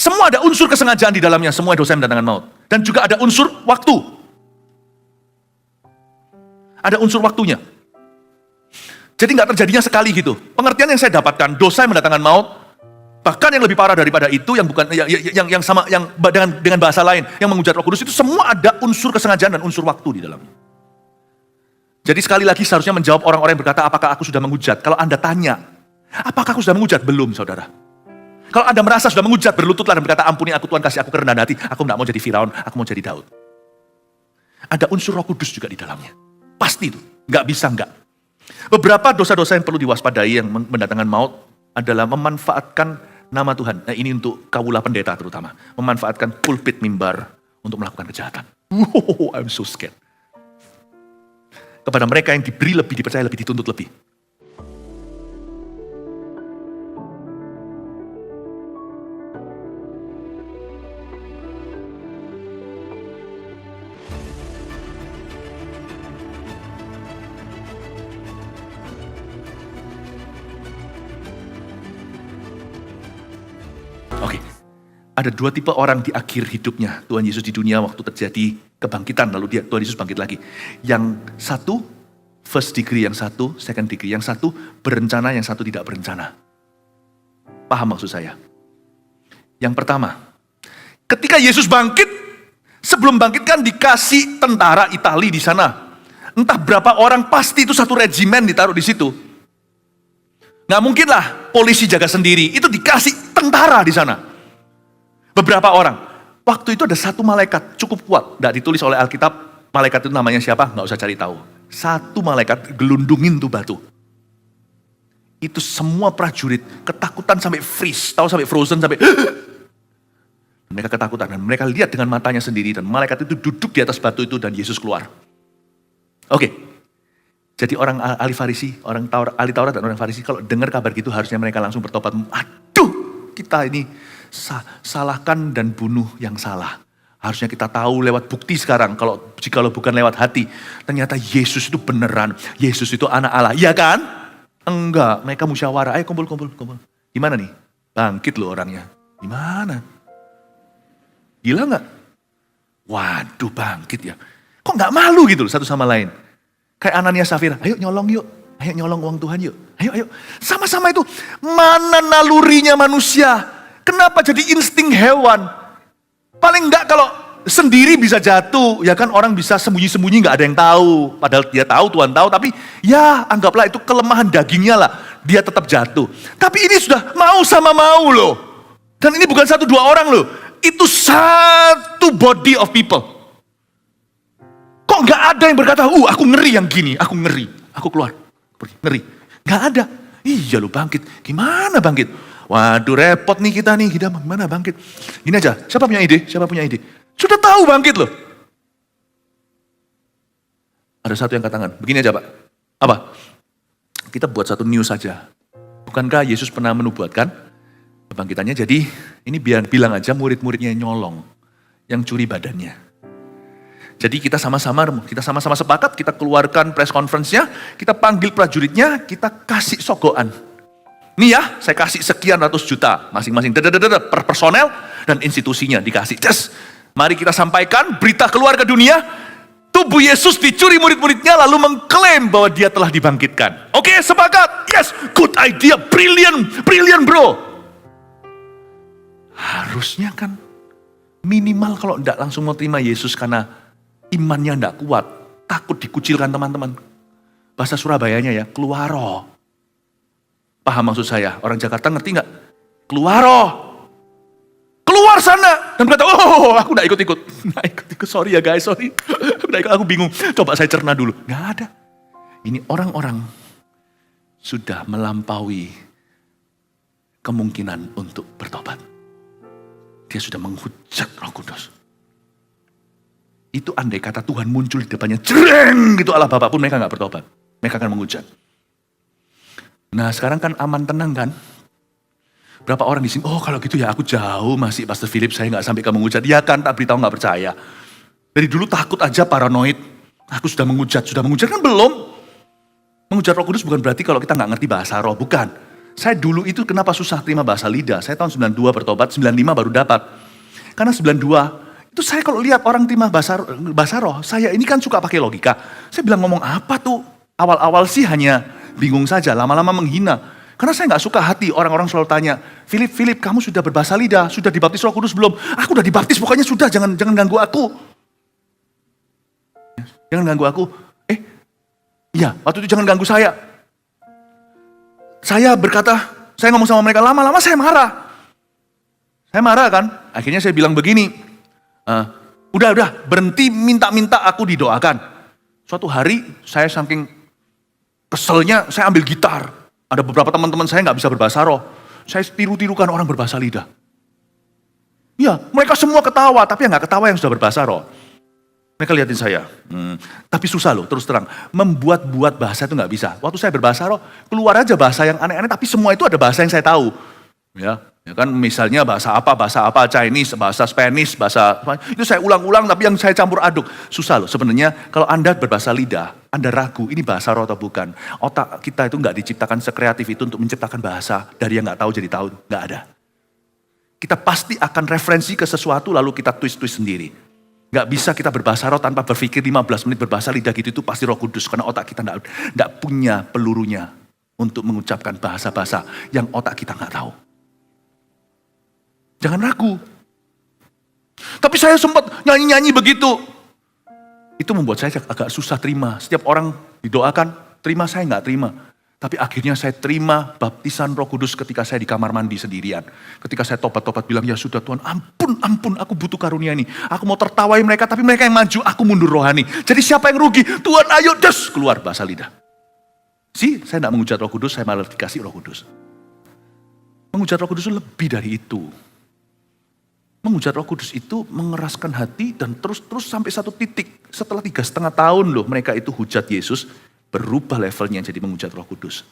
Semua ada unsur kesengajaan di dalamnya, semua dosa yang mendatangkan maut. Dan juga ada unsur waktu. Ada unsur waktunya. Jadi nggak terjadinya sekali gitu. Pengertian yang saya dapatkan, dosa yang mendatangkan maut, bahkan yang lebih parah daripada itu, yang bukan yang sama, yang dengan bahasa lain, yang menghujat Roh Kudus, itu semua ada unsur kesengajaan dan unsur waktu di dalamnya. Jadi sekali lagi seharusnya menjawab orang-orang yang berkata, apakah aku sudah menghujat? Kalau Anda tanya, apakah aku sudah menghujat? Belum, saudara. Kalau Anda merasa sudah menghujat, berlututlah dan berkata, ampuni aku Tuhan, kasih aku kerendahan hati, aku tidak mau jadi Firaun, aku mau jadi Daud. Ada unsur Roh Kudus juga di dalamnya. Pasti itu, nggak bisa nggak. Beberapa dosa-dosa yang perlu diwaspadai yang mendatangkan maut adalah memanfaatkan nama Tuhan. Nah ini untuk kawula pendeta terutama. Memanfaatkan pulpit mimbar untuk melakukan kejahatan. Wow, I'm so scared. Kepada mereka yang diberi lebih, dipercaya lebih, dituntut lebih. Oke, ada dua tipe orang di akhir hidupnya Tuhan Yesus di dunia waktu terjadi kebangkitan, lalu Tuhan Yesus bangkit lagi. Yang satu first degree, yang satu second degree, yang satu berencana, yang satu tidak berencana. Paham maksud saya? Yang pertama, ketika Yesus bangkit, sebelum bangkit kan dikasih tentara Itali di sana. Entah berapa orang, pasti itu satu regimen ditaruh di situ. Nggak mungkin lah polisi jaga sendiri, itu dikasih tentara di sana. Beberapa orang. Waktu itu ada satu malaikat cukup kuat, nggak ditulis oleh Alkitab, malaikat itu namanya siapa, nggak usah cari tahu. Satu malaikat gelundungin tuh batu. Itu semua prajurit ketakutan sampai freeze, tahu sampai frozen, sampai mereka ketakutan dan mereka lihat dengan matanya sendiri dan malaikat itu duduk di atas batu itu dan Yesus keluar. Oke. Jadi orang ahli Farisi, orang ahli Taurat dan orang Farisi kalau dengar kabar gitu harusnya mereka langsung bertobat. Aduh, kita ini salahkan dan bunuh yang salah. Harusnya kita tahu lewat bukti sekarang, jikalau bukan lewat hati. Ternyata Yesus itu beneran, Yesus itu anak Allah, iya kan? Enggak, mereka musyawarah, ayo kumpul. Gimana nih? Bangkit loh orangnya. Gimana? Gila gak? Waduh bangkit ya. Kok gak malu gitu loh satu sama lain? Kayak Ananias Safira, ayo nyolong yuk. Ayo nyolong uang Tuhan yuk. Ayo. Sama-sama itu. Mana nalurinya manusia? Kenapa jadi insting hewan? Paling enggak kalau sendiri bisa jatuh. Ya kan orang bisa sembunyi-sembunyi gak ada yang tahu. Padahal dia tahu, Tuhan tahu. Tapi ya anggaplah itu kelemahan dagingnya lah. Dia tetap jatuh. Tapi ini sudah mau sama mau loh. Dan ini bukan satu dua orang loh. Itu satu body of people. Kok gak ada yang berkata, aku ngeri yang gini, aku ngeri. Aku keluar, ngeri. Gak ada. Iya lu bangkit. Gimana bangkit? Waduh repot nih kita nih. Gimana bangkit? Gini aja, siapa punya ide? Sudah tahu bangkit loh. Ada satu yang angkat tangan. Begini aja Pak. Apa? Kita buat satu news saja. Bukankah Yesus pernah menubuatkan kebangkitannya? Jadi ini bilang aja murid-muridnya yang nyolong. Yang curi badannya. Jadi kita sama-sama sepakat, kita keluarkan press conference-nya, kita panggil prajuritnya, kita kasih sogokan. Nih ya, saya kasih sekian ratus juta masing-masing per personel dan institusinya dikasih. Mari kita sampaikan berita keluar ke dunia, tubuh Yesus dicuri murid-muridnya lalu mengklaim bahwa dia telah dibangkitkan. Oke, sepakat? Yes, good idea, brilliant bro. Harusnya kan minimal kalau enggak langsung mau terima Yesus karena imannya enggak kuat, takut dikucilkan teman-teman. Bahasa Surabayanya ya, keluaro. Paham maksud saya? Orang Jakarta ngerti enggak? Keluaro. Keluar sana. Dan berkata, aku enggak ikut-ikut. Sorry ya guys, sorry. Aku bingung. Coba saya cerna dulu. Enggak ada. Ini orang-orang sudah melampaui kemungkinan untuk bertobat. Dia sudah menghujat Roh Kudus. Itu andai kata Tuhan muncul di depannya, jereng gitu Allah Bapa pun mereka gak bertobat. Mereka akan menghujat. Nah sekarang kan aman tenang kan. Berapa orang di sini, kalau gitu ya aku jauh masih Pastor Philip, saya gak sampai ke menghujat. Ya kan, tak beritahu gak percaya. Dari dulu takut aja paranoid. Aku sudah menghujat kan belum. Menghujat Roh Kudus bukan berarti kalau kita gak ngerti bahasa roh, bukan. Saya dulu itu kenapa susah terima bahasa lidah. Saya tahun 92 bertobat, 95 baru dapat. Karena 92, itu saya kalau lihat orang terima bahasa roh, saya ini kan suka pakai logika. Saya bilang ngomong apa tuh? Awal-awal sih hanya bingung saja, lama-lama menghina. Karena saya nggak suka hati orang-orang selalu tanya, Philip, kamu sudah berbahasa lidah, sudah dibaptis Roh Kudus belum? Aku udah dibaptis, pokoknya sudah, jangan ganggu aku. Jangan ganggu aku. Iya, waktu itu jangan ganggu saya. Saya berkata, saya ngomong sama mereka, lama-lama saya marah. Saya marah kan, akhirnya saya bilang begini, udah, berhenti minta-minta aku didoakan. Suatu hari, saya saking keselnya, saya ambil gitar. Ada beberapa teman-teman saya nggak bisa berbahasa roh. Saya tiru-tirukan orang berbahasa lidah. Ya, mereka semua ketawa, tapi yang nggak ketawa yang sudah berbahasa roh. Mereka lihatin saya. Tapi susah loh, terus terang. Membuat-buat bahasa itu nggak bisa. Waktu saya berbahasa roh, keluar aja bahasa yang aneh-aneh, tapi semua itu ada bahasa yang saya tahu. Ya kan misalnya bahasa apa, Chinese, bahasa Spanish, itu saya ulang-ulang tapi yang saya campur aduk. Susah loh sebenarnya kalau Anda berbahasa lidah, Anda ragu ini bahasa roh atau bukan. Otak kita itu nggak diciptakan sekreatif itu untuk menciptakan bahasa dari yang nggak tahu jadi tahu, nggak ada. Kita pasti akan referensi ke sesuatu lalu kita twist sendiri. Nggak bisa kita berbahasa roh tanpa berpikir 15 menit berbahasa lidah gitu, itu pasti Roh Kudus karena otak kita nggak punya pelurunya untuk mengucapkan bahasa-bahasa yang otak kita nggak tahu. Jangan ragu. Tapi saya sempat nyanyi-nyanyi begitu. Itu membuat saya agak susah terima. Setiap orang didoakan, terima, saya nggak terima. Tapi akhirnya saya terima baptisan Roh Kudus ketika saya di kamar mandi sendirian. Ketika saya tobat-tobat bilang, ya sudah Tuhan, ampun, aku butuh karunia ini. Aku mau tertawai mereka, tapi mereka yang maju, aku mundur rohani. Jadi siapa yang rugi? Tuhan ayo, keluar bahasa lidah. Saya nggak mengucap Roh Kudus, saya malah dikasih Roh Kudus. Mengucap Roh Kudus itu lebih dari itu. Mengucap Roh Kudus itu mengeraskan hati dan terus sampai satu titik. Setelah 3,5 tahun loh mereka itu hujat Yesus, berubah levelnya jadi mengucap Roh Kudus.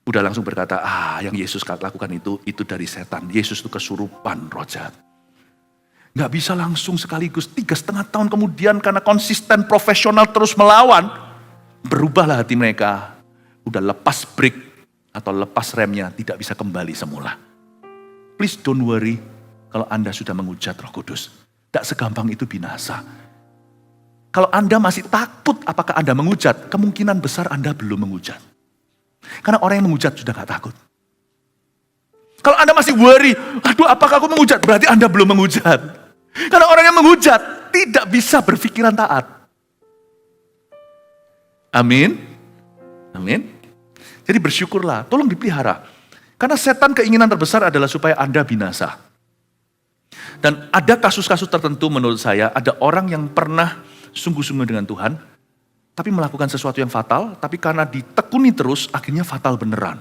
Udah langsung berkata, yang Yesus lakukan itu dari setan. Yesus itu kesurupan roh jahat. Gak bisa langsung sekaligus 3,5 tahun kemudian karena konsisten profesional terus melawan. Berubahlah hati mereka. Udah lepas brake atau lepas remnya, tidak bisa kembali semula. Please don't worry. Kalau Anda sudah menghujat Roh Kudus, tidak segampang itu binasa. Kalau Anda masih takut apakah Anda menghujat, kemungkinan besar Anda belum menghujat. Karena orang yang menghujat sudah gak takut. Kalau Anda masih worry, apakah aku menghujat, berarti Anda belum menghujat. Karena orang yang menghujat tidak bisa berpikiran taat. Amin. Jadi bersyukurlah, tolong dipelihara. Karena setan keinginan terbesar adalah supaya Anda binasa. Dan ada kasus-kasus tertentu menurut saya, ada orang yang pernah sungguh-sungguh dengan Tuhan, tapi melakukan sesuatu yang fatal, tapi karena ditekuni terus, akhirnya fatal beneran.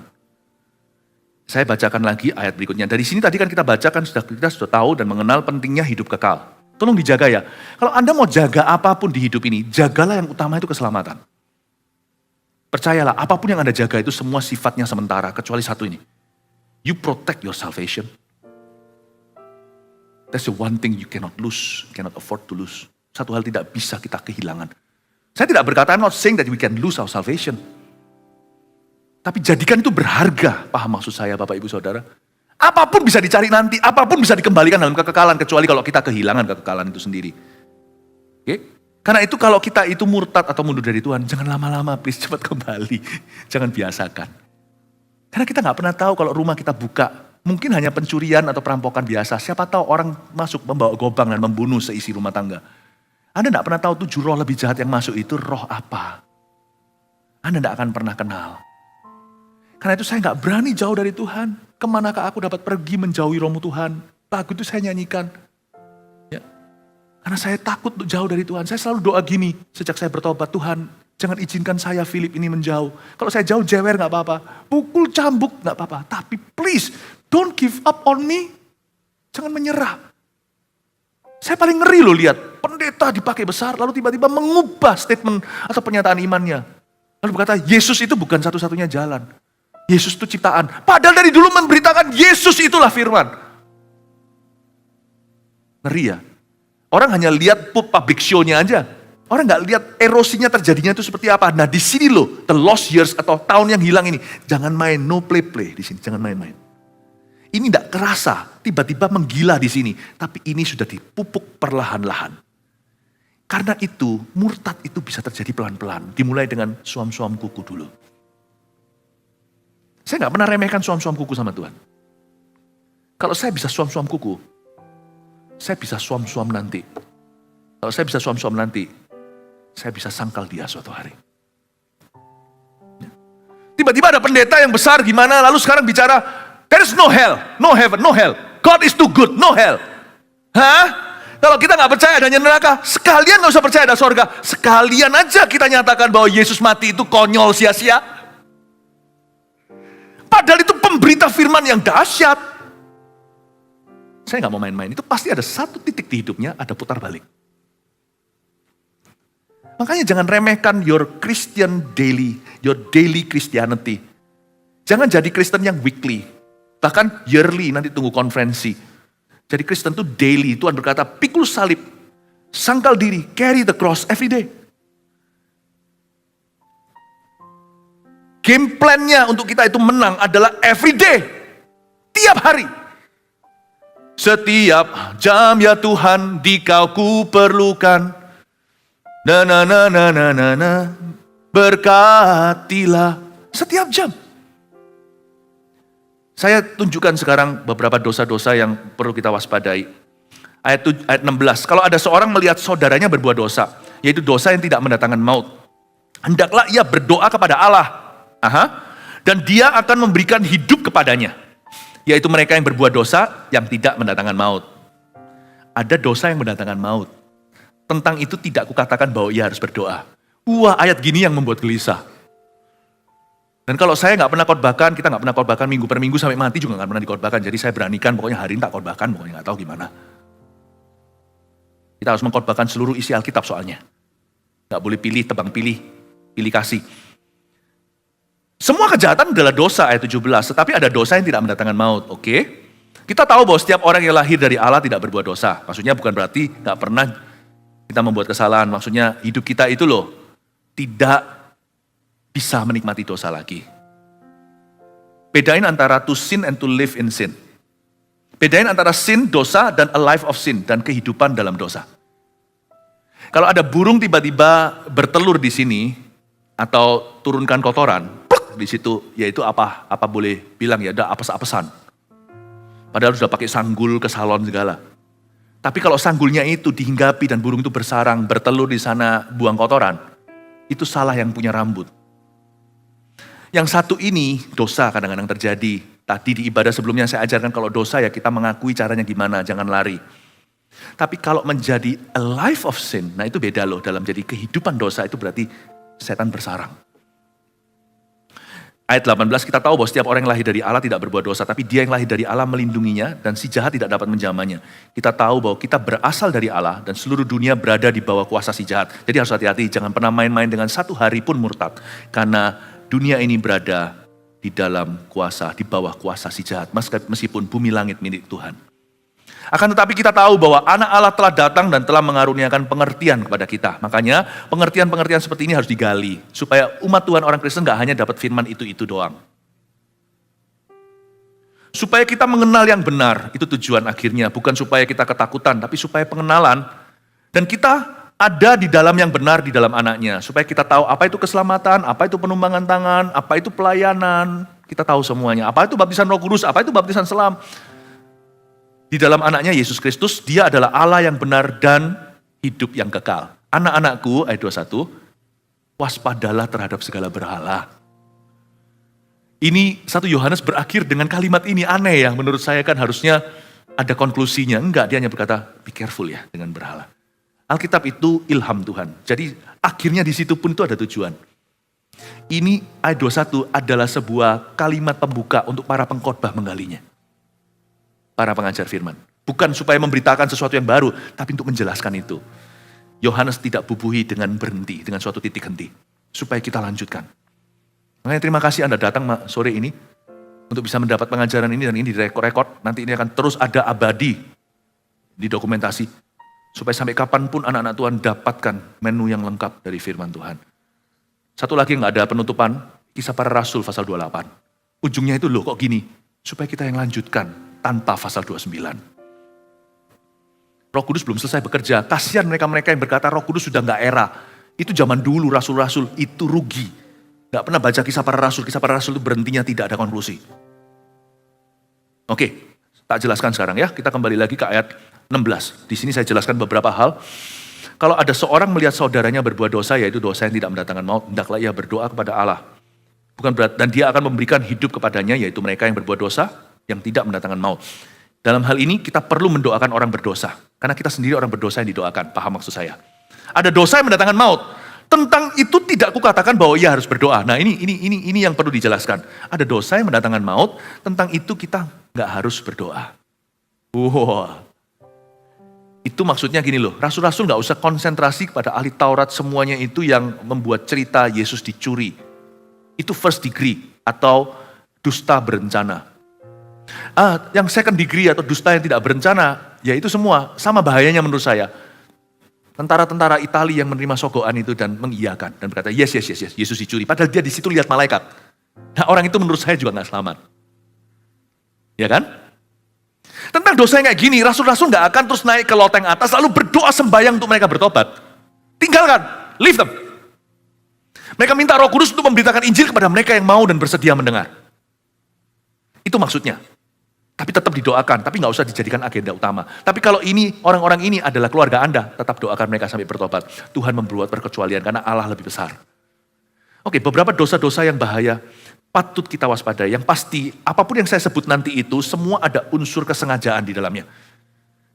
Saya bacakan lagi ayat berikutnya. Dari sini tadi kan kita bacakan, kita sudah tahu dan mengenal pentingnya hidup kekal. Tolong dijaga ya. Kalau Anda mau jaga apapun di hidup ini, jagalah yang utama itu keselamatan. Percayalah, apapun yang Anda jaga itu semua sifatnya sementara, kecuali satu ini. You protect your salvation. That's the one thing you cannot lose, cannot afford to lose. Satu hal tidak bisa kita kehilangan. Saya tidak berkata, I'm not saying that we can lose our salvation. Tapi jadikan itu berharga, paham maksud saya Bapak Ibu Saudara. Apapun bisa dicari nanti, apapun bisa dikembalikan dalam kekekalan, kecuali kalau kita kehilangan kekekalan itu sendiri. Oke? Karena itu kalau kita itu murtad atau mundur dari Tuhan, jangan lama-lama, please cepat kembali. Jangan biasakan. Karena kita nggak pernah tahu kalau rumah kita buka, mungkin hanya pencurian atau perampokan biasa. Siapa tahu orang masuk membawa gobang dan membunuh seisi rumah tangga. Anda tidak pernah tahu 7 roh lebih jahat yang masuk itu roh apa. Anda tidak akan pernah kenal. Karena itu saya nggak berani jauh dari Tuhan. Kemanakah aku dapat pergi menjauhi rohmu Tuhan? Lagu itu saya nyanyikan. Ya. Karena saya takut untuk jauh dari Tuhan. Saya selalu doa gini sejak saya bertobat. Tuhan, jangan izinkan saya Philip ini menjauh. Kalau saya jauh jewer nggak apa-apa. Pukul cambuk nggak apa-apa. Tapi please, don't give up on me. Jangan menyerah. Saya paling ngeri loh lihat pendeta dipakai besar lalu tiba-tiba mengubah statement atau pernyataan imannya. Lalu berkata Yesus itu bukan satu-satunya jalan. Yesus itu ciptaan. Padahal dari dulu memberitakan Yesus itulah firman. Ngeri ya. Orang hanya lihat public show-nya aja. Orang nggak lihat erosinya terjadinya itu seperti apa. Nah di sini loh, the lost years atau tahun yang hilang ini. Jangan main, no play-play di sini, jangan main-main. Ini tidak kerasa, tiba-tiba menggila di sini. Tapi ini sudah dipupuk perlahan-lahan. Karena itu, murtad itu bisa terjadi pelan-pelan. Dimulai dengan suam-suam kuku dulu. Saya nggak pernah remehkan suam-suam kuku sama Tuhan. Kalau saya bisa suam-suam kuku, saya bisa suam-suam nanti. Kalau saya bisa suam-suam nanti, saya bisa sangkal dia suatu hari. Tiba-tiba ada pendeta yang besar gimana, lalu sekarang bicara, there is no hell, no heaven, no hell. God is too good, no hell. Hah? Kalau kita nggak percaya adanya neraka, sekalian nggak usah percaya ada sorga. Sekalian aja kita nyatakan bahwa Yesus mati itu konyol sia-sia. Padahal itu pemberita firman yang dahsyat. Saya nggak mau main-main, itu pasti ada satu titik di hidupnya, ada putar balik. Makanya jangan remehkan your Christian daily, your daily Christianity. Jangan jadi Kristen yang weekly, bahkan yearly, nanti tunggu konferensi. Jadi Kristen itu daily, Tuhan berkata pikul salib, sangkal diri, carry the cross every day. Game plan-nya untuk kita itu menang adalah every day, tiap hari. Setiap jam ya Tuhan, di Kau ku perlukan. Berkatilah setiap jam. Saya tunjukkan sekarang beberapa dosa-dosa yang perlu kita waspadai. Ayat 16, kalau ada seorang melihat saudaranya berbuat dosa, yaitu dosa yang tidak mendatangkan maut, hendaklah ia berdoa kepada Allah. Dan dia akan memberikan hidup kepadanya, yaitu mereka yang berbuat dosa yang tidak mendatangkan maut. Ada dosa yang mendatangkan maut. Tentang itu tidak kukatakan bahwa ia harus berdoa. Wah, ayat gini yang membuat gelisah. Dan kalau saya nggak pernah khotbahkan, kita nggak pernah khotbahkan minggu per minggu sampai mati juga nggak pernah dikhotbahkan. Jadi saya beranikan, pokoknya hari ini tak khotbahkan, pokoknya nggak tahu gimana. Kita harus mengkhotbahkan seluruh isi Alkitab soalnya. Nggak boleh pilih, tebang pilih, pilih kasih. Semua kejahatan adalah dosa, ayat 17. Tetapi ada dosa yang tidak mendatangkan maut, oke? Kita tahu bahwa setiap orang yang lahir dari Allah tidak berbuat dosa. Maksudnya bukan berarti nggak pernah kita membuat kesalahan, maksudnya hidup kita itu loh, tidak bisa menikmati dosa lagi. Bedain antara to sin and to live in sin. Bedain antara sin, dosa, dan a life of sin, dan kehidupan dalam dosa. Kalau ada burung tiba-tiba bertelur di sini, atau turunkan kotoran, di situ, yaitu apa boleh bilang ya, ada apes-apesan. Padahal sudah pakai sanggul ke salon segala. Tapi kalau sanggulnya itu dihinggapi dan burung itu bersarang, bertelur di sana, buang kotoran, itu salah yang punya rambut. Yang satu ini, dosa kadang-kadang terjadi. Tadi di ibadah sebelumnya saya ajarkan kalau dosa ya kita mengakui caranya gimana, jangan lari. Tapi kalau menjadi a life of sin, nah itu beda loh. Dalam jadi kehidupan dosa itu berarti setan bersarang. Ayat 18 kita tahu bahwa setiap orang yang lahir dari Allah tidak berbuat dosa, tapi dia yang lahir dari Allah melindunginya dan si jahat tidak dapat menjamahnya. Kita tahu bahwa kita berasal dari Allah dan seluruh dunia berada di bawah kuasa si jahat. Jadi harus hati-hati, jangan pernah main-main dengan satu hari pun murtad. Karena dunia ini berada di dalam kuasa, di bawah kuasa si jahat. Meskipun bumi langit milik Tuhan. Akan tetapi kita tahu bahwa anak Allah telah datang dan telah mengaruniakan pengertian kepada kita. Makanya pengertian-pengertian seperti ini harus digali. Supaya umat Tuhan orang Kristen gak hanya dapat firman itu doang. Supaya kita mengenal yang benar, itu tujuan akhirnya. Bukan supaya kita ketakutan, tapi supaya pengenalan. Dan kita ada di dalam yang benar di dalam anaknya. Supaya kita tahu apa itu keselamatan, apa itu penumbangan tangan, apa itu pelayanan. Kita tahu semuanya. Apa itu baptisan Roh Kudus, apa itu baptisan selam. Di dalam anaknya Yesus Kristus, dia adalah Allah yang benar dan hidup yang kekal. Anak-anakku, ayat 21, waspadalah terhadap segala berhala. Ini 1 Yohanes berakhir dengan kalimat ini, aneh ya. Menurut saya kan harusnya ada konklusinya. Enggak, dia hanya berkata, be careful ya dengan berhala. Alkitab itu ilham Tuhan. Jadi akhirnya di situ pun itu ada tujuan. Ini ayat 21 adalah sebuah kalimat pembuka untuk para pengkhotbah menggalinya. Para pengajar firman. Bukan supaya memberitakan sesuatu yang baru, tapi untuk menjelaskan itu. Yohanes tidak bubuhi dengan berhenti, dengan suatu titik henti. Supaya kita lanjutkan. Makanya terima kasih Anda datang sore ini, untuk bisa mendapat pengajaran ini, dan ini direkod-rekod. Nanti ini akan terus ada abadi, di dokumentasi. Supaya sampai kapanpun anak-anak Tuhan dapatkan menu yang lengkap dari firman Tuhan. Satu lagi yang gak ada penutupan, Kisah Para Rasul pasal 28. Ujungnya itu loh kok gini, supaya kita yang lanjutkan tanpa pasal 29. Roh Kudus belum selesai bekerja, kasihan mereka-mereka yang berkata Roh Kudus sudah gak era. Itu zaman dulu rasul-rasul, itu rugi. Gak pernah baca Kisah Para Rasul itu berhentinya tidak ada konklusi. Oke, tak jelaskan sekarang ya, kita kembali lagi ke ayat 16. Di sini saya jelaskan beberapa hal. Kalau ada seorang melihat saudaranya berbuat dosa, yaitu dosa yang tidak mendatangkan maut, hendaklah ia berdoa kepada Allah. Bukan berat, dan dia akan memberikan hidup kepadanya, yaitu mereka yang berbuat dosa, yang tidak mendatangkan maut. Dalam hal ini kita perlu mendoakan orang berdosa. Karena kita sendiri orang berdosa yang didoakan, paham maksud saya. Ada dosa yang mendatangkan maut. Tentang itu tidak kukatakan bahwa ia harus berdoa. Nah ini yang perlu dijelaskan. Ada dosa yang mendatangkan maut, tentang itu kita nggak harus berdoa. Wow. Itu maksudnya gini loh, rasul-rasul gak usah konsentrasi kepada ahli Taurat semuanya itu yang membuat cerita Yesus dicuri. Itu first degree atau dusta berencana. Yang second degree atau dusta yang tidak berencana, ya itu semua sama bahayanya menurut saya. Tentara-tentara Italia yang menerima sogokan itu dan mengiyakan dan berkata yes, Yesus dicuri. Padahal dia di situ lihat malaikat. Nah orang itu menurut saya juga gak selamat. Ya kan? Tentang dosa yang kayak gini, rasul-rasul gak akan terus naik ke loteng atas lalu berdoa sembahyang untuk mereka bertobat. Tinggalkan, leave them. Mereka minta Roh Kudus untuk memberitakan Injil kepada mereka yang mau dan bersedia mendengar. Itu maksudnya. Tapi tetap didoakan, tapi gak usah dijadikan agenda utama. Tapi kalau ini, orang-orang ini adalah keluarga Anda, tetap doakan mereka sampai bertobat. Tuhan membuat perkecualian karena Allah lebih besar. Oke, beberapa dosa-dosa yang bahaya patut kita waspadai. Yang pasti, apapun yang saya sebut nanti itu, semua ada unsur kesengajaan di dalamnya.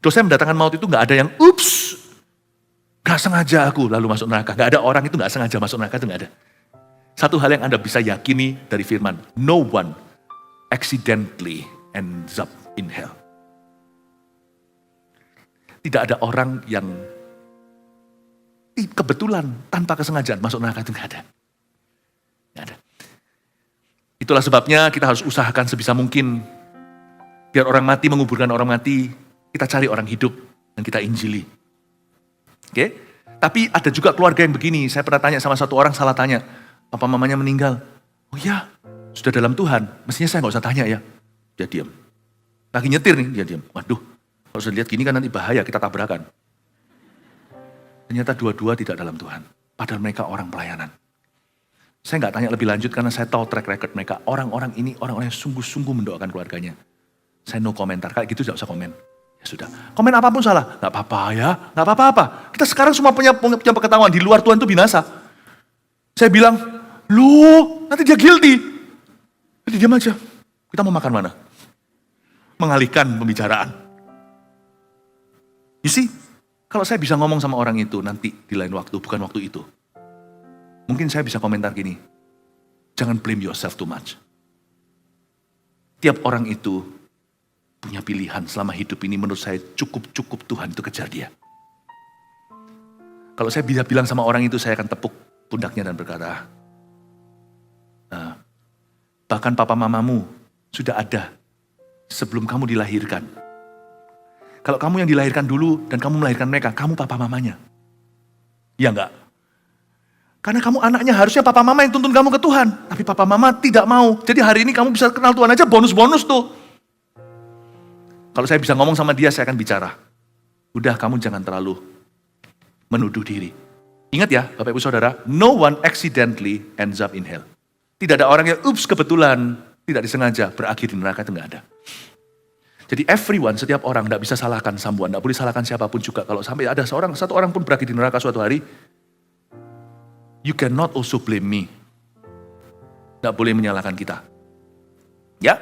Dosa yang mendatangkan maut itu gak ada yang, ups, gak sengaja aku lalu masuk neraka. Gak ada orang itu gak sengaja masuk neraka, itu gak ada. Satu hal yang Anda bisa yakini dari firman, no one accidentally ends up in hell. Tidak ada orang yang kebetulan tanpa kesengajaan masuk neraka, itu gak ada. Gak ada. Itulah sebabnya kita harus usahakan sebisa mungkin. Biar orang mati menguburkan orang mati, kita cari orang hidup dan kita injili. Oke? Tapi ada juga keluarga yang begini, saya pernah tanya sama satu orang, salah tanya. Papa mamanya meninggal. Oh ya, sudah dalam Tuhan. Mestinya saya gak usah tanya ya. Dia diam. Lagi nyetir nih, dia diam. Waduh, kalau sudah lihat gini kan nanti bahaya, kita tabrakan. Ternyata dua-dua tidak dalam Tuhan. Padahal mereka orang pelayanan. Saya nggak tanya lebih lanjut karena saya tahu track record mereka. Orang-orang ini orang-orang yang sungguh-sungguh mendoakan keluarganya. Saya no komentar, kayak gitu tidak usah komen. Ya sudah, komen apapun salah. Nggak apa-apa ya, nggak apa-apa. Kita sekarang semua punya pengetahuan, di luar Tuhan itu binasa. Saya bilang, lu nanti dia guilty. Jadi diam aja, kita mau makan mana? Mengalihkan pembicaraan. You see, kalau saya bisa ngomong sama orang itu nanti di lain waktu, bukan waktu itu. Mungkin saya bisa komentar gini, jangan blame yourself too much. Tiap orang itu punya pilihan selama hidup ini menurut saya cukup Tuhan itu kejar dia. Kalau saya bisa bilang sama orang itu, saya akan tepuk pundaknya dan berkata, bahkan papa mamamu sudah ada sebelum kamu dilahirkan. Kalau kamu yang dilahirkan dulu dan kamu melahirkan mereka, kamu papa mamanya. Ya enggak? Karena kamu anaknya harusnya papa mama yang tuntun kamu ke Tuhan. Tapi papa mama tidak mau. Jadi hari ini kamu bisa kenal Tuhan aja bonus-bonus tuh. Kalau saya bisa ngomong sama dia, saya akan bicara. Udah kamu jangan terlalu menuduh diri. Ingat ya Bapak Ibu Saudara, no one accidentally ends up in hell. Tidak ada orang yang kebetulan, tidak disengaja berakhir di neraka, itu gak ada. Jadi everyone, setiap orang gak bisa salahkan sambuan. Gak boleh salahkan siapapun juga. Kalau sampai ada satu orang pun berakhir di neraka suatu hari, you cannot also blame me. Tidak boleh menyalahkan kita. Ya,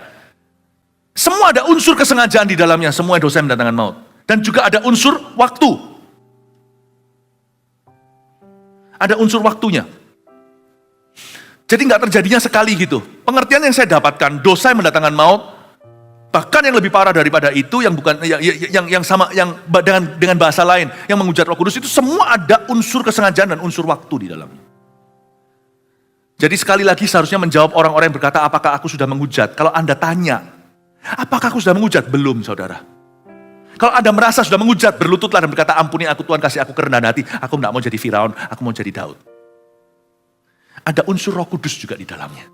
semua ada unsur kesengajaan di dalamnya, semua dosa yang mendatangkan maut. Dan juga ada unsur waktu. Ada unsur waktunya. Jadi nggak terjadinya sekali gitu. Pengertian yang saya dapatkan, dosa yang mendatangkan maut, bahkan yang lebih parah daripada itu, yang bukan yang sama, yang dengan bahasa lain, yang menghujat Roh Kudus itu semua ada unsur kesengajaan dan unsur waktu di dalamnya. Jadi sekali lagi seharusnya menjawab orang-orang yang berkata, apakah aku sudah menghujat? Kalau Anda tanya, apakah aku sudah menghujat? Belum, saudara. Kalau Anda merasa sudah mengujat, berlututlah dan berkata, ampuni aku Tuhan, kasih aku kerendahan hati. Aku tidak mau jadi Firaun, aku mau jadi Daud. Ada unsur Roh Kudus juga di dalamnya.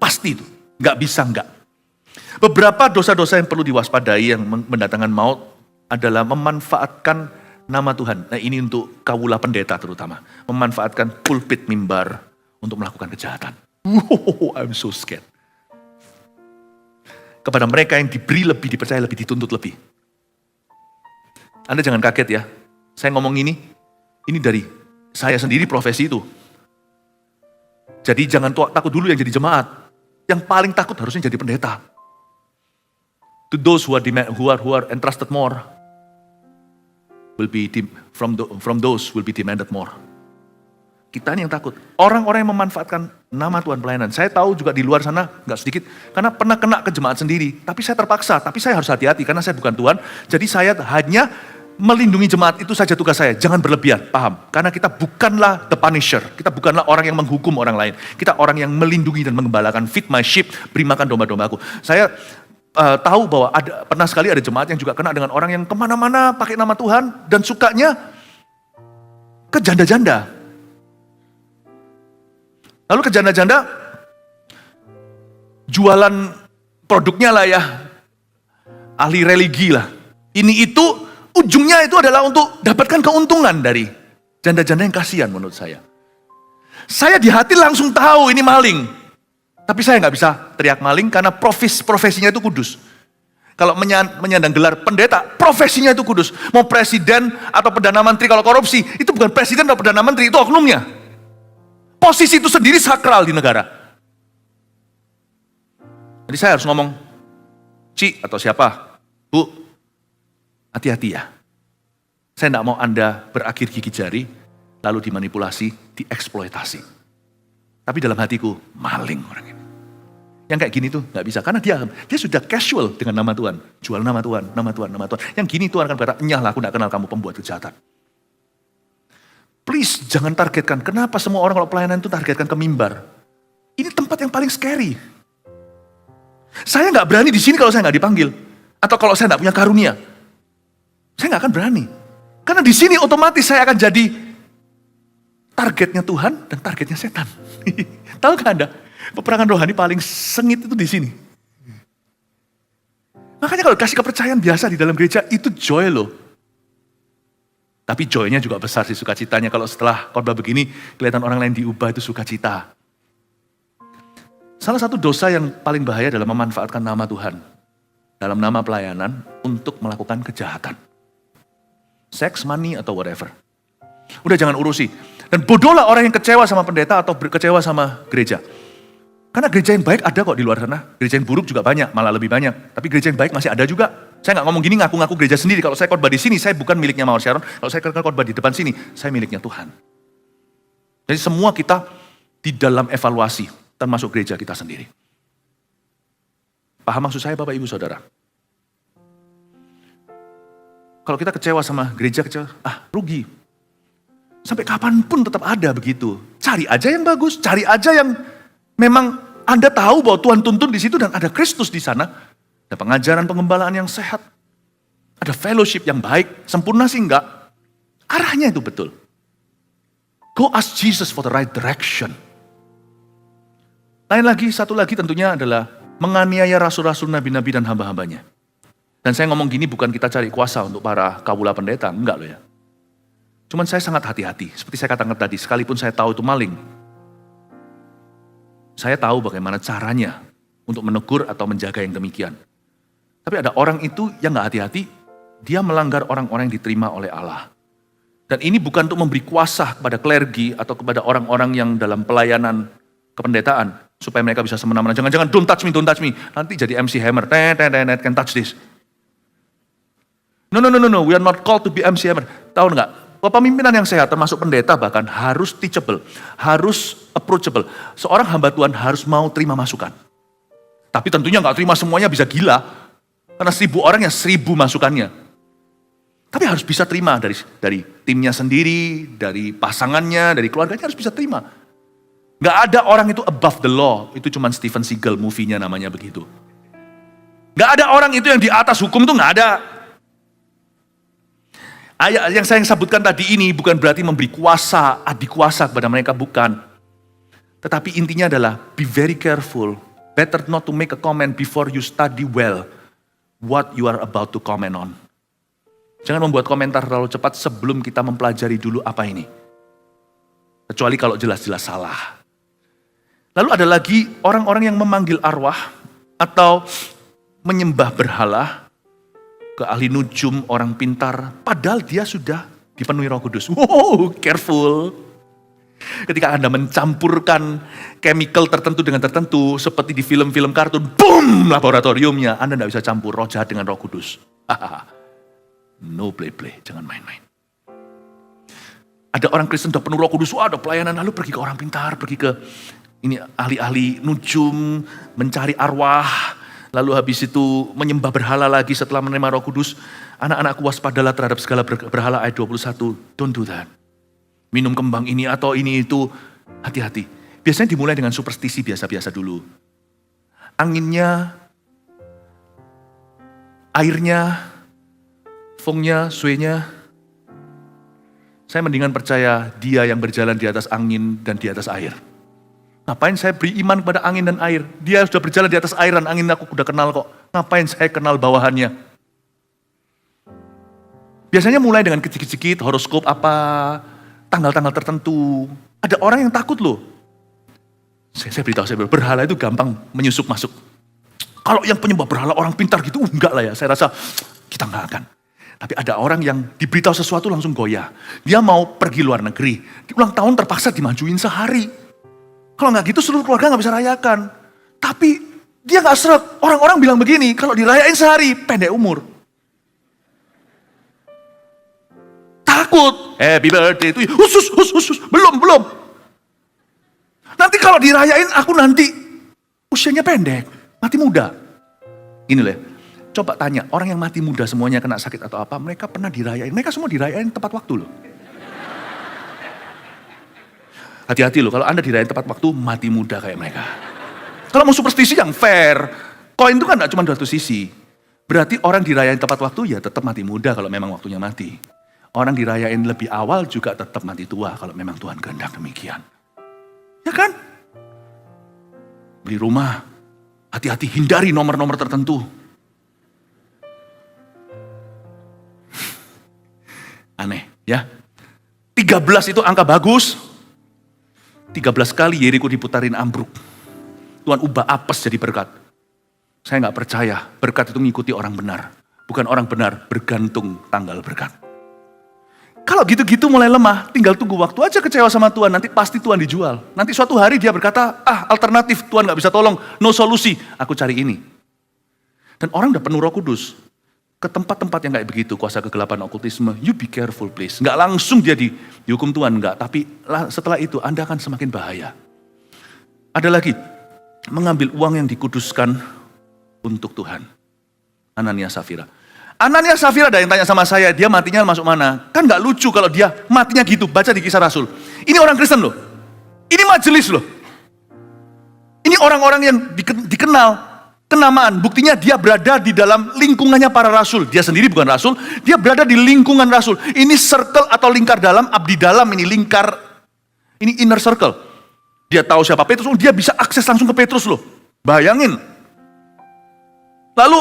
Pasti itu, nggak bisa nggak. Beberapa dosa-dosa yang perlu diwaspadai yang mendatangkan maut adalah memanfaatkan nama Tuhan. Nah ini untuk kawula pendeta terutama. Memanfaatkan pulpit mimbar untuk melakukan kejahatan. Wow, I'm so scared. Kepada mereka yang diberi lebih, dipercaya lebih, dituntut lebih. Anda jangan kaget ya. Saya ngomong ini dari saya sendiri profesi itu. Jadi jangan takut dulu yang jadi jemaat. Yang paling takut harusnya jadi pendeta. To those who are entrusted more, will be from those will be demanded more. Kita ini yang takut. Orang-orang yang memanfaatkan nama Tuhan pelayanan. Saya tahu juga di luar sana nggak sedikit. Karena pernah kena ke jemaat sendiri. Tapi saya terpaksa. Tapi saya harus hati-hati karena saya bukan Tuhan. Jadi saya hanya melindungi jemaat, itu saja tugas saya. Jangan berlebihan, paham? Karena kita bukanlah the punisher. Kita bukanlah orang yang menghukum orang lain. Kita orang yang melindungi dan mengembalakan. Feed my sheep, beri makan domba-dombaku. Saya tahu bahwa pernah sekali ada jemaat yang juga kena dengan orang yang kemana-mana pakai nama Tuhan. Dan sukanya ke janda-janda. Lalu ke janda-janda, jualan produknya lah ya, ahli religi lah. Ini itu, ujungnya itu adalah untuk dapatkan keuntungan dari janda-janda yang kasihan menurut saya. Saya di hati langsung tahu ini maling. Tapi saya nggak bisa teriak maling karena profesinya itu kudus. Kalau menyandang gelar pendeta, profesinya itu kudus. Mau presiden atau perdana menteri kalau korupsi, itu bukan presiden atau perdana menteri, itu oknumnya. Posisi itu sendiri sakral di negara. Jadi saya harus ngomong, Ci atau siapa, Bu, hati-hati ya. Saya tidak mau Anda berakhir gigi jari, lalu dimanipulasi, dieksploitasi. Tapi dalam hatiku, maling orang ini. Yang kayak gini tuh nggak bisa, karena dia sudah casual dengan nama Tuhan. Jual nama Tuhan, nama Tuhan, nama Tuhan. Yang gini Tuhan akan berkata, nyahlah aku tidak kenal kamu pembuat kejahatan. Please jangan targetkan. Kenapa semua orang kalau pelayanan itu targetkan ke mimbar? Ini tempat yang paling scary. Saya nggak berani di sini kalau saya nggak dipanggil, atau kalau saya nggak punya karunia. Saya nggak akan berani. Karena di sini otomatis saya akan jadi targetnya Tuhan dan targetnya setan. Tahu nggak Anda? Peperangan rohani paling sengit itu di sini. Makanya kalau kasih kepercayaan biasa di dalam gereja itu joy loh. Tapi joy-nya juga besar sih, sukacitanya. Kalau setelah khotbah begini, kelihatan orang lain diubah, itu sukacita. Salah satu dosa yang paling bahaya adalah memanfaatkan nama Tuhan. Dalam nama pelayanan untuk melakukan kejahatan. Seks, money, atau whatever. Udah jangan urusi. Dan bodohlah orang yang kecewa sama pendeta atau kecewa sama gereja. Karena gereja yang baik ada kok di luar sana. Gereja yang buruk juga banyak, malah lebih banyak. Tapi gereja yang baik masih ada juga. Saya nggak ngomong gini ngaku-ngaku gereja sendiri. Kalau saya khotbah di sini, saya bukan miliknya Mawar Sharon. Kalau saya khotbah di depan sini, saya miliknya Tuhan. Jadi semua kita di dalam evaluasi, termasuk gereja kita sendiri. Paham maksud saya Bapak Ibu Saudara? Kalau kita kecewa sama gereja, rugi. Sampai kapanpun tetap ada begitu. Cari aja yang bagus, cari aja yang memang Anda tahu bahwa Tuhan tuntun di situ dan ada Kristus di sana. Ada pengajaran pengembalaan yang sehat. Ada fellowship yang baik. Sempurna sih enggak. Arahnya itu betul. Go ask Jesus for the right direction. Satu lagi tentunya adalah menganiaya rasul-rasul, nabi-nabi dan hamba-hambanya. Dan saya ngomong gini bukan kita cari kuasa untuk para kawula pendeta. Enggak loh ya. Cuman saya sangat hati-hati. Seperti saya katakan tadi, sekalipun saya tahu itu maling. Saya tahu bagaimana caranya untuk menegur atau menjaga yang demikian. Tapi ada orang itu yang gak hati-hati, dia melanggar orang-orang yang diterima oleh Allah. Dan ini bukan untuk memberi kuasa kepada klergi atau kepada orang-orang yang dalam pelayanan kependetaan, supaya mereka bisa semena-mena. Jangan-jangan don't touch me. Nanti jadi MC Hammer, can touch this. No, we are not called to be MC Hammer. Tahu nggak? Kepemimpinan yang sehat, termasuk pendeta bahkan harus teachable, harus approachable. Seorang hamba Tuhan harus mau terima masukan. Tapi tentunya nggak terima semuanya, bisa gila. Karena 1000 orang ya 1000 masukannya. Tapi harus bisa terima dari timnya sendiri, dari pasangannya, dari keluarganya harus bisa terima. Nggak ada orang itu above the law, itu cuma Steven Seagal movie-nya namanya begitu. Nggak ada orang itu yang di atas hukum tuh nggak ada. Ayat yang saya sebutkan tadi ini bukan berarti memberi kuasa, adik kuasa kepada mereka, bukan. Tetapi intinya adalah, be very careful. Better not to make a comment before you study well what you are about to comment on. Jangan membuat komentar terlalu cepat sebelum kita mempelajari dulu apa ini. Kecuali kalau jelas-jelas salah. Lalu ada lagi orang-orang yang memanggil arwah atau menyembah berhala ke ahli nujum, orang pintar, padahal dia sudah dipenuhi Roh Kudus. Wow, careful. Ketika Anda mencampurkan chemical tertentu dengan tertentu, seperti di film-film kartun, boom, laboratoriumnya, Anda tidak bisa campur roh jahat dengan Roh Kudus. No play-play, jangan main-main. Ada orang Kristen udah penuh Roh Kudus, ada pelayanan, lalu pergi ke orang pintar, pergi ke ini ahli-ahli nujum, mencari arwah, lalu habis itu menyembah berhala lagi setelah menerima Roh Kudus. Anak-anakku waspadalah terhadap segala berhala, ayat 21. Don't do that. Minum kembang ini atau ini itu, hati-hati. Biasanya dimulai dengan superstisi biasa-biasa dulu. Anginnya, airnya, fungnya, suenya. Saya mendingan percaya dia yang berjalan di atas angin dan di atas air. Ngapain saya beri iman kepada angin dan air? Dia sudah berjalan di atas air dan angin aku udah kenal kok. Ngapain saya kenal bawahannya? Biasanya mulai dengan kecil-kecil, horoskop apa, tanggal-tanggal tertentu. Ada orang yang takut loh. Saya beritahu, berhala itu gampang menyusup masuk. Kalau yang penyembah berhala orang pintar gitu, enggak lah ya. Saya rasa kita enggak akan. Tapi ada orang yang diberitahu sesuatu langsung goyah. Dia mau pergi luar negeri. Di ulang tahun terpaksa dimajuin sehari. Kalau nggak gitu seluruh keluarga nggak bisa rayakan. Tapi dia nggak seret. Orang-orang bilang begini, kalau dirayain sehari, pendek umur. Takut. Happy birthday itu, husus. Belum. Nanti kalau dirayain aku nanti usianya pendek, mati muda. Ini loh, coba tanya, orang yang mati muda semuanya kena sakit atau apa, mereka pernah dirayain. Mereka semua dirayain tepat waktu loh. Hati-hati loh, kalau Anda dirayain tepat waktu, mati muda kayak mereka. Kalau mau superstisi yang fair, koin itu kan gak cuma satu sisi. Berarti orang dirayain tepat waktu, ya tetap mati muda kalau memang waktunya mati. Orang dirayain lebih awal juga tetap mati tua kalau memang Tuhan kehendak demikian. Ya kan? Beli rumah, hati-hati hindari nomor-nomor tertentu. Aneh ya. 13 itu angka bagus. 13 kali Yeriko diputarin ambruk. Tuhan ubah apes jadi berkat. Saya gak percaya berkat itu mengikuti orang benar. Bukan orang benar bergantung tanggal berkat. Kalau gitu-gitu mulai lemah, tinggal tunggu waktu aja kecewa sama Tuhan. Nanti pasti Tuhan dijual. Nanti suatu hari dia berkata, alternatif Tuhan gak bisa tolong. No solusi, aku cari ini. Dan orang udah penuh Roh Kudus. Ke tempat-tempat yang kayak begitu, kuasa kegelapan okultisme, you be careful please. Nggak langsung dia dihukum Tuhan, enggak. Tapi setelah itu Anda akan semakin bahaya. Ada lagi, mengambil uang yang dikuduskan untuk Tuhan. Ananias Safira. Ananias Safira ada yang tanya sama saya, dia matinya masuk mana? Kan nggak lucu kalau dia matinya gitu, baca di Kisah Rasul. Ini orang Kristen loh. Ini majelis loh. Ini orang-orang yang dikenal. Kenamaan, buktinya dia berada di dalam lingkungannya para rasul. Dia sendiri bukan rasul, dia berada di lingkungan rasul. Ini circle atau lingkar dalam, abdi dalam, ini lingkar, ini inner circle. Dia tahu siapa Petrus, dia bisa akses langsung ke Petrus loh. Bayangin. Lalu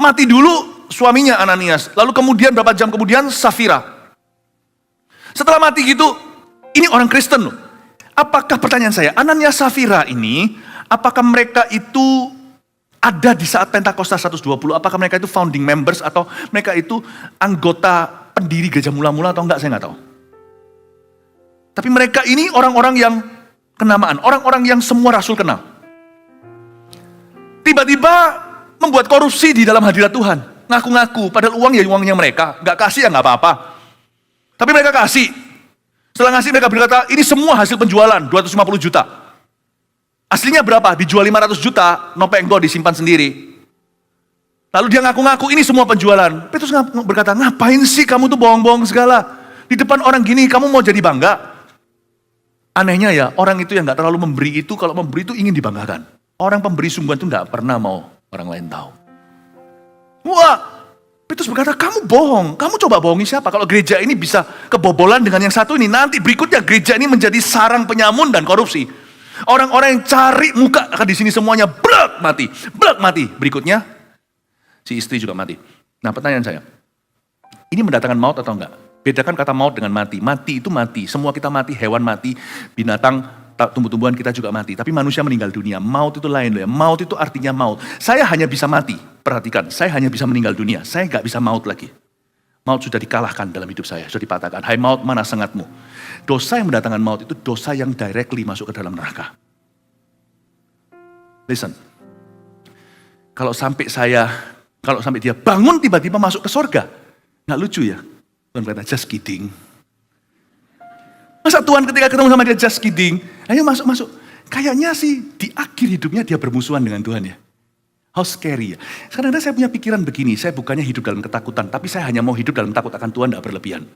mati dulu suaminya Ananias, lalu kemudian berapa jam kemudian Safira. Setelah mati gitu, ini orang Kristen loh. Apakah pertanyaan saya, Ananias Safira ini, apakah mereka itu ada di saat Pentakosta 120, apakah mereka itu founding members atau mereka itu anggota pendiri gereja mula-mula atau enggak, saya enggak tahu. Tapi mereka ini orang-orang yang kenamaan, orang-orang yang semua rasul kenal. Tiba-tiba membuat korupsi di dalam hadirat Tuhan, ngaku-ngaku, padahal uang ya uangnya mereka, enggak kasih ya enggak apa-apa. Tapi mereka kasih. Setelah ngasih mereka berkata, ini semua hasil penjualan, 250 juta. Aslinya berapa? Dijual 500 juta, no penggo disimpan sendiri. Lalu dia ngaku-ngaku ini semua penjualan. Petrus berkata, ngapain sih kamu tuh bohong-bohong segala? Di depan orang gini kamu mau jadi bangga? Anehnya ya, orang itu yang gak terlalu memberi itu, kalau memberi itu ingin dibanggakan. Orang pemberi sungguhan itu gak pernah mau orang lain tahu. Wah, Petrus berkata, kamu bohong. Kamu coba bohongi siapa? Kalau gereja ini bisa kebobolan dengan yang satu ini, nanti berikutnya gereja ini menjadi sarang penyamun dan korupsi. Orang-orang yang cari muka akan di sini semuanya blek mati. Berikutnya si istri juga mati. Nah, pertanyaan saya, ini mendatangkan maut atau enggak? Bedakan kata maut dengan mati. Mati itu mati. Semua kita mati, hewan mati, binatang, tumbuh-tumbuhan kita juga mati. Tapi manusia meninggal dunia. Maut itu lain loh ya. Maut itu artinya maut. Saya hanya bisa mati. Perhatikan, saya hanya bisa meninggal dunia. Saya nggak bisa maut lagi. Maut sudah dikalahkan dalam hidup saya. Sudah dipatahkan. Hai maut, mana sengatmu? Dosa yang mendatangkan maut itu dosa yang directly masuk ke dalam neraka. Listen. Kalau sampai dia bangun tiba-tiba masuk ke surga. Nggak lucu ya? Tuhan berkata, just kidding. Masa Tuhan ketika ketemu sama dia, just kidding. Ayo masuk. Kayaknya sih di akhir hidupnya dia bermusuhan dengan Tuhan ya. How scary ya. Kadang-kadang saya punya pikiran begini, saya bukannya hidup dalam ketakutan, tapi saya hanya mau hidup dalam takut akan Tuhan, tidak berlebihan.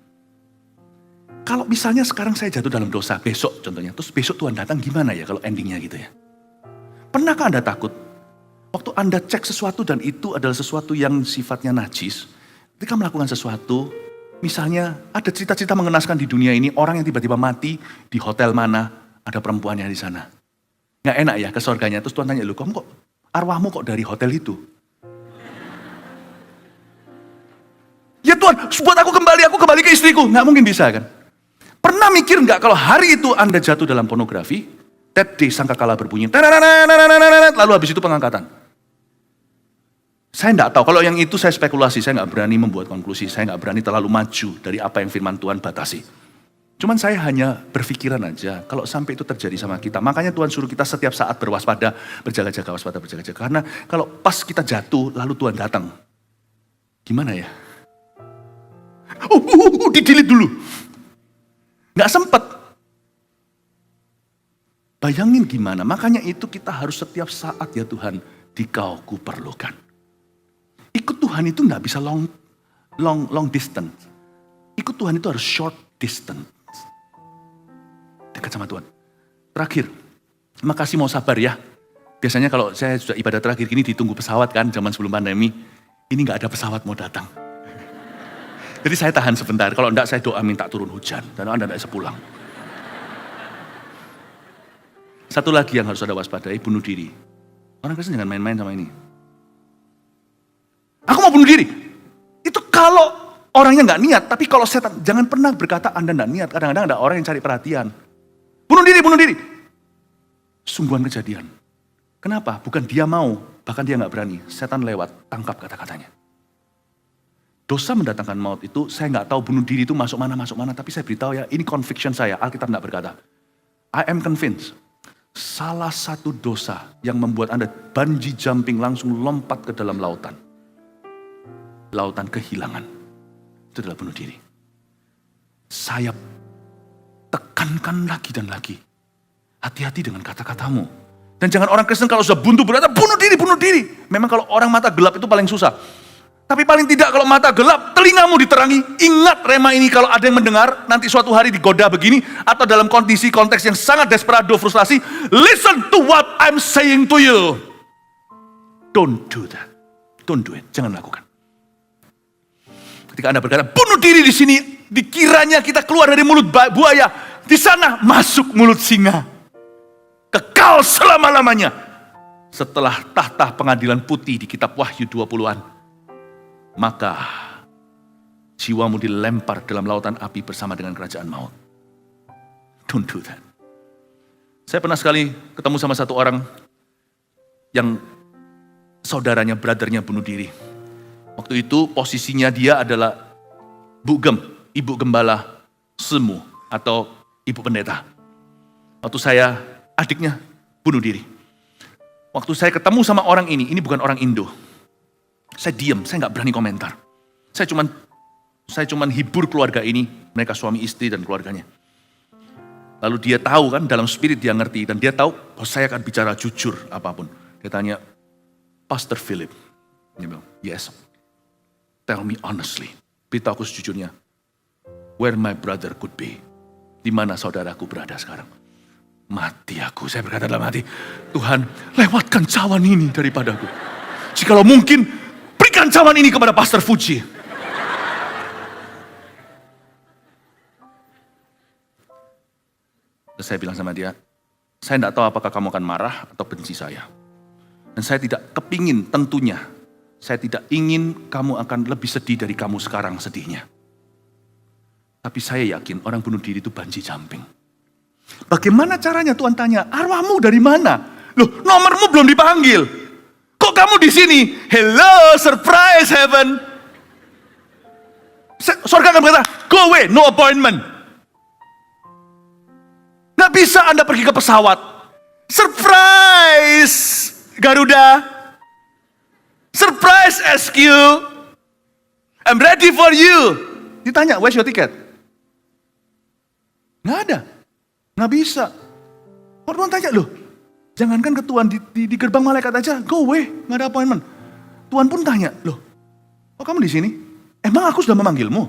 Kalau misalnya sekarang saya jatuh dalam dosa, besok contohnya, terus besok Tuhan datang gimana ya kalau endingnya gitu ya. Pernahkah Anda takut? Waktu Anda cek sesuatu dan itu adalah sesuatu yang sifatnya najis, ketika melakukan sesuatu, misalnya ada cerita-cerita mengenaskan di dunia ini, orang yang tiba-tiba mati di hotel mana, ada perempuannya di sana. Nggak enak ya ke surganya, terus Tuhan tanya, lu kamu kok arwahmu kok dari hotel itu? Ya Tuhan, buat aku kembali ke istriku. Nggak mungkin bisa kan? Pernah mikir nggak kalau hari itu Anda jatuh dalam pornografi, that day sangkakala berbunyi, lalu habis itu pengangkatan. Saya nggak tahu, kalau yang itu saya spekulasi, saya nggak berani membuat konklusi, saya nggak berani terlalu maju dari apa yang firman Tuhan batasi. Cuman saya hanya berpikiran aja, kalau sampai itu terjadi sama kita, makanya Tuhan suruh kita setiap saat berwaspada, berjaga-jaga, waspada, berjaga-jaga. Karena kalau pas kita jatuh, lalu Tuhan datang, gimana ya? Di-delete dulu. Nggak sempet. Bayangin gimana, makanya itu kita harus setiap saat ya Tuhan, dikau ku perlukan. Ikut Tuhan itu nggak bisa long distance. Ikut Tuhan itu harus short distance. Dekat sama Tuhan. Terakhir, makasih mau sabar ya. Biasanya kalau saya sudah ibadah terakhir gini ditunggu pesawat kan, zaman sebelum pandemi. Ini nggak ada pesawat mau datang. Jadi saya tahan sebentar, kalau enggak saya doa minta turun hujan. Dan Anda enggak bisa pulang. Satu lagi yang harus Anda waspadai, bunuh diri. Orang Kristen jangan main-main sama ini. Aku mau bunuh diri. Itu kalau orangnya nggak niat, tapi kalau setan, jangan pernah berkata Anda nggak niat. Kadang-kadang ada orang yang cari perhatian. Bunuh diri. Sungguhan kejadian. Kenapa? Bukan dia mau, bahkan dia nggak berani. Setan lewat, tangkap kata-katanya. Dosa mendatangkan maut itu, saya nggak tahu bunuh diri itu masuk mana, tapi saya beritahu ya, ini conviction saya, Alkitab nggak berkata. I am convinced, salah satu dosa yang membuat Anda bungee jumping langsung lompat ke dalam lautan. Lautan kehilangan. Itu adalah bunuh diri. Saya tekankan lagi dan lagi. Hati-hati dengan kata-katamu. Dan jangan orang Kristen kalau sudah buntu berkata, bunuh diri. Memang kalau orang mata gelap itu paling susah. Tapi paling tidak kalau mata gelap, telingamu diterangi. Ingat rema ini kalau ada yang mendengar, nanti suatu hari digoda begini, atau dalam kondisi konteks yang sangat desperado, frustrasi, listen to what I'm saying to you. Don't do that. Don't do it. Jangan lakukan. Ketika Anda berkata, bunuh diri di sini, dikiranya kita keluar dari mulut buaya, di sana masuk mulut singa. Kekal selama-lamanya. Setelah tahta pengadilan putih di kitab Wahyu 20-an. Maka jiwamu dilempar dalam lautan api bersama dengan kerajaan maut. Don't do that. Saya pernah sekali ketemu sama satu orang yang saudaranya, brothernya bunuh diri. Waktu itu posisinya dia adalah Bu Gem, ibu gembala Semu atau ibu pendeta. Waktu saya adiknya bunuh diri. Waktu saya ketemu sama orang ini bukan orang Indo. Saya diam, saya nggak berani komentar. Saya cuman hibur keluarga ini, mereka suami istri dan keluarganya. Lalu dia tahu kan, dalam spirit dia ngerti dan dia tahu bahwa saya akan bicara jujur apapun. Dia tanya, Pastor Philip, dia bilang, yes. Tell me honestly, beritahu aku sejujurnya, where my brother could be, di mana saudaraku berada sekarang. Mati aku, saya berkata dalam hati, Tuhan lewatkan cawan ini daripadaku. Jikalau mungkin, berikan ancaman ini kepada Pastor Fuji. Terus saya bilang sama dia, saya tidak tahu apakah kamu akan marah atau benci saya. Dan saya tidak kepingin tentunya, saya tidak ingin kamu akan lebih sedih dari kamu sekarang sedihnya. Tapi saya yakin orang bunuh diri itu bungee jumping. Bagaimana caranya? Tuhan tanya, arwahmu dari mana? Loh, nomormu belum dipanggil. Kok kamu di sini? Hello, surprise heaven. Surga akan berkata, go away, no appointment. Nggak bisa Anda pergi ke pesawat. Surprise Garuda. Surprise SQ. I'm ready for you. Ditanya, where's your ticket? Nggak ada. Nggak bisa. Tuhan tanya, loh, jangankan ke Tuhan di gerbang malaikat aja, go away, nggak ada appointment. Tuhan pun tanya, loh, kok kamu di sini? Emang aku sudah memanggilmu?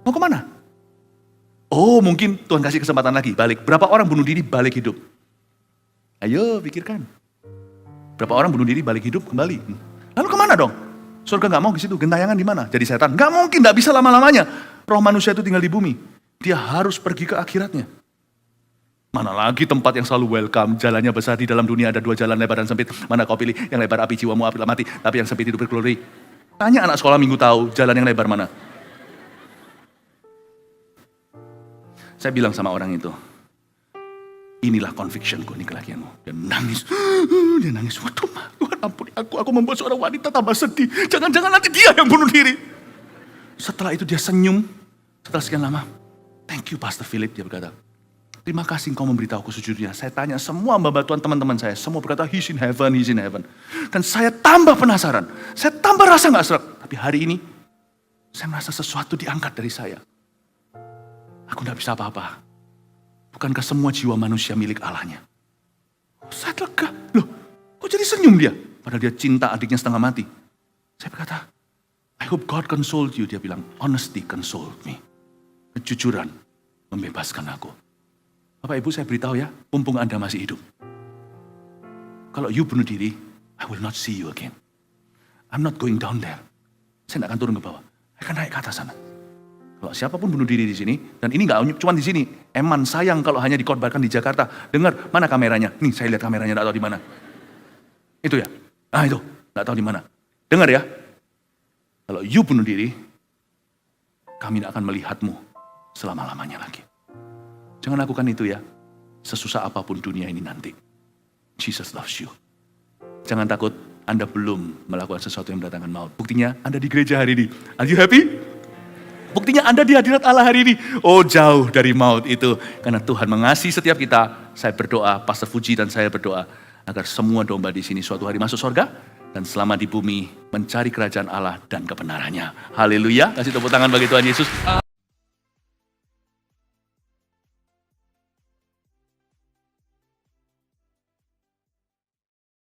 Mau kemana? Oh, mungkin Tuhan kasih kesempatan lagi, balik. Berapa orang bunuh diri balik hidup? Ayo, pikirkan. Berapa orang bunuh diri balik hidup kembali? Lalu kemana dong? Surga nggak mau ke situ, gentayangan di mana? Jadi setan? Nggak mungkin, nggak bisa lama-lamanya. Roh manusia itu tinggal di bumi. Dia harus pergi ke akhiratnya. Mana lagi tempat yang selalu welcome, jalannya besar, di dalam dunia ada 2 jalan lebar dan sempit. Mana kau pilih? Yang lebar api jiwamu api mati, tapi yang sempit hidup berglori. Tanya anak sekolah minggu tahu jalan yang lebar mana. Saya bilang sama orang itu, inilah convictionku, ini kelahianmu. Dia nangis, waduh Tuhan ampuni aku membuat seorang wanita tambah sedih. Jangan-jangan nanti dia yang bunuh diri. Setelah itu dia senyum, setelah sekian lama, thank you Pastor Philip, dia berkata. Terima kasih engkau memberitahuku sejujurnya. Saya tanya semua mbak Tuhan teman-teman saya, semua berkata he's in heaven, he's in heaven. Dan saya tambah penasaran, saya tambah rasa gak seret. Tapi hari ini, saya merasa sesuatu diangkat dari saya. Aku gak bisa apa-apa. Bukankah semua jiwa manusia milik Allahnya? Saya lega, loh kok jadi senyum dia? Padahal dia cinta adiknya setengah mati. Saya berkata, I hope God consoled you. Dia bilang, honesty consoled me. Kejujuran membebaskan aku. Bapak Ibu saya beritahu ya, mumpung Anda masih hidup. Kalau you bunuh diri, I will not see you again. I'm not going down there. Saya tidak akan turun ke bawah. Saya akan naik ke atas sana. Kalau siapapun bunuh diri di sini, dan ini nggak cuma di sini. Eman sayang kalau hanya dikorbankan di Jakarta. Dengar, mana kameranya? Nih saya lihat kameranya, nggak tahu di mana. Itu ya? Ah itu, nggak tahu di mana. Dengar ya, kalau you bunuh diri, kami tidak akan melihatmu selama-lamanya lagi. Jangan lakukan itu ya, sesusah apapun dunia ini nanti. Jesus loves you. Jangan takut, Anda belum melakukan sesuatu yang mendatangkan maut. Buktinya, Anda di gereja hari ini. Are you happy? Buktinya Anda di hadirat Allah hari ini. Oh jauh dari maut itu. Karena Tuhan mengasihi setiap kita. Saya berdoa, Pastor Fuji dan saya berdoa. Agar semua domba di sini suatu hari masuk surga. Dan selama di bumi mencari kerajaan Allah dan kebenarannya. Haleluya. Kasih tepuk tangan bagi Tuhan Yesus.